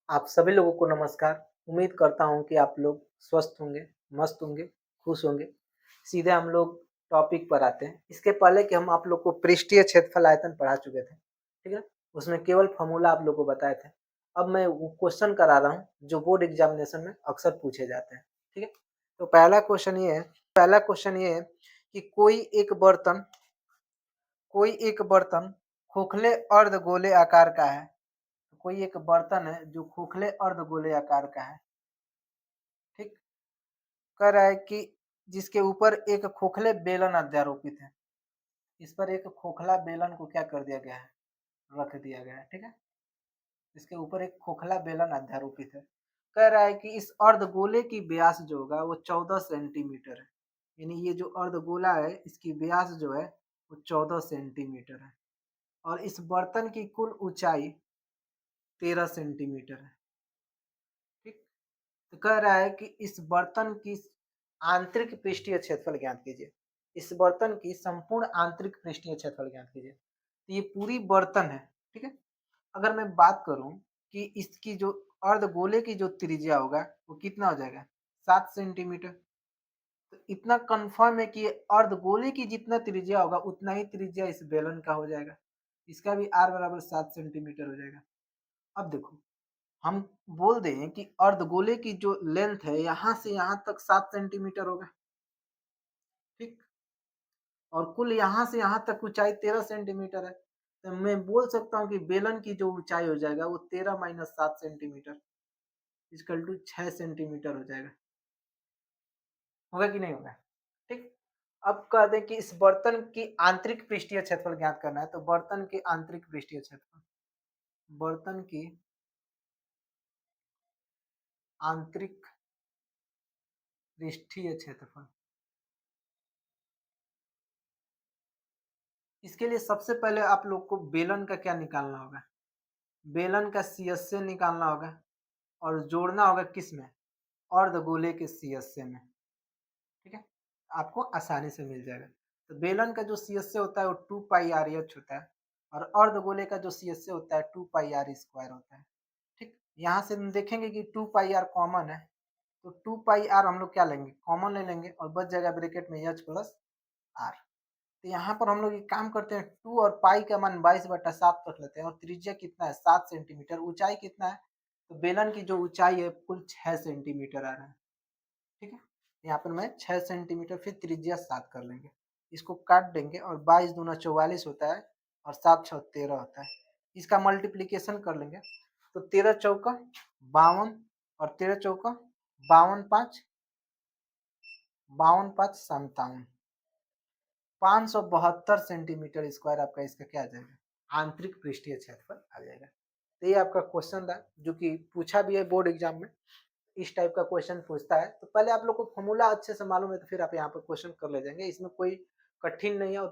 आप सभी लोगों को नमस्कार। उम्मीद करता हूँ कि आप लोग स्वस्थ होंगे, मस्त होंगे, खुश होंगे। सीधे हम लोग टॉपिक पर आते हैं। इसके पहले कि हम आप लोग को पृष्ठीय क्षेत्रफल आयतन पढ़ा चुके थे, ठीक है? उसमें केवल फ़ॉर्मूला आप लोग को बताए थे। अब मैं वो क्वेश्चन करा रहा हूँ जो बोर्ड एग्ज़ामिनेशन में अक्सर पूछे जाते हैं, ठीक है? तो पहला क्वेश्चन ये है कि कोई एक बर्तन खोखले अर्धगोले आकार का है। कोई एक बर्तन है जो खोखले अर्धगोले आकार का है, ठीक? कह रहा है कि जिसके ऊपर एक खोखले बेलन अध्यारोपित है। इस पर एक खोखला बेलन को क्या कर दिया गया है? रख दिया गया है, ठीक है? इसके ऊपर एक खोखला बेलन अध्यारोपित है। कह रहा है कि इस अर्धगोले की व्यास जो होगा वो 14 सेंटीमीटर है। यानी ये जो अर्धगोला है इसकी व्यास जो है वो 14 सेंटीमीटर है और इस बर्तन की कुल ऊंचाई 13 सेंटीमीटर है, ठीक? तो कह रहा है कि इस बर्तन की आंतरिक पृष्ठीय क्षेत्रफल ज्ञात कीजिए। इस बर्तन की संपूर्ण आंतरिक पृष्ठीय क्षेत्रफल ज्ञात कीजिए। तो ये पूरी बर्तन है, ठीक है? अगर मैं बात करूं कि इसकी जो अर्धगोले की जो त्रिज्या होगा वो कितना हो जाएगा? 7 सेंटीमीटर। तो इतना कंफर्म है कि अर्धगोले की जितना त्रिज्या होगा उतना ही त्रिज्या इस बेलन का हो जाएगा। इसका भी r बराबर 7 सेंटीमीटर हो जाएगा। अब देखो, हम बोल दें कि अर्धगोले की जो लेंथ है यहाँ से यहाँ तक 7 सेंटीमीटर होगा, ठीक? और कुल यहाँ से यहाँ तक ऊंचाई 13 सेंटीमीटर है। तो मैं बोल सकता हूँ कि बेलन की जो ऊंचाई हो जाएगा वो 13 minus 7 centimetre equal to 6 centimetre हो जाएगा। होगा कि नहीं होगा? ठीक। अब कह दें कि इस बर्तन की आंतरिक पृष्ठीय क्षेत्रफल ज्ञात करना है, तो बर्तन की आंतरिक पृष्ठीय क्षेत्रफल, बर्तन की आंतरिक पृष्ठीय क्षेत्रफल, इसके लिए सबसे पहले आप लोग को बेलन का क्या निकालना होगा? बेलन का CSA निकालना होगा और जोड़ना होगा किस में? अर्धगोले के CSA में, ठीक है? आपको आसानी से मिल जाएगा। तो बेलन का जो CSA होता है वो 2 पाई आर एच होता है और अर्धगोले का जो CSA होता है 2 पाई आर स्क्वायर होता है, ठीक? यहाँ से हम देखेंगे कि 2 पाई आर कॉमन है, तो 2 पाई आर हम लोग क्या लेंगे? कॉमन ले लेंगे और बच जाएगा ब्रैकेट में एच प्लस आर। तो यहाँ पर हम लोग एक काम करते हैं, 2 और पाई का मान 22/7 रख लेते हैं और त्रिज्या कितना है? 7 सेंटीमीटर। ऊंचाई कितना है? तो बेलन की जो ऊंचाई है कुल 6 सेंटीमीटर आ रहा है, ठीक है? यहाँ पर मैं 6 सेंटीमीटर फिर त्रिज्या 7 कर लेंगे, इसको काट देंगे और 22 दूना 44 होता है और 7 छः 13 होता है। इसका मल्टीप्लीकेशन कर लेंगे तो 13 चौका 52 और 13 चौका 52 5 57, 572 सेंटीमीटर स्क्वायर आपका इसका क्या आ जाएगा? आंतरिक पृष्ठीय क्षेत्रफल आ जाएगा। तो ये आपका क्वेश्चन था जो कि पूछा भी है बोर्ड एग्जाम में। इस टाइप का क्वेश्चन पूछता है तो पहले आप लोग को फॉर्मूला अच्छे से मालूम है तो फिर आप यहाँ पर क्वेश्चन कर ले जाएंगे। इसमें कोई कठिन नहीं है और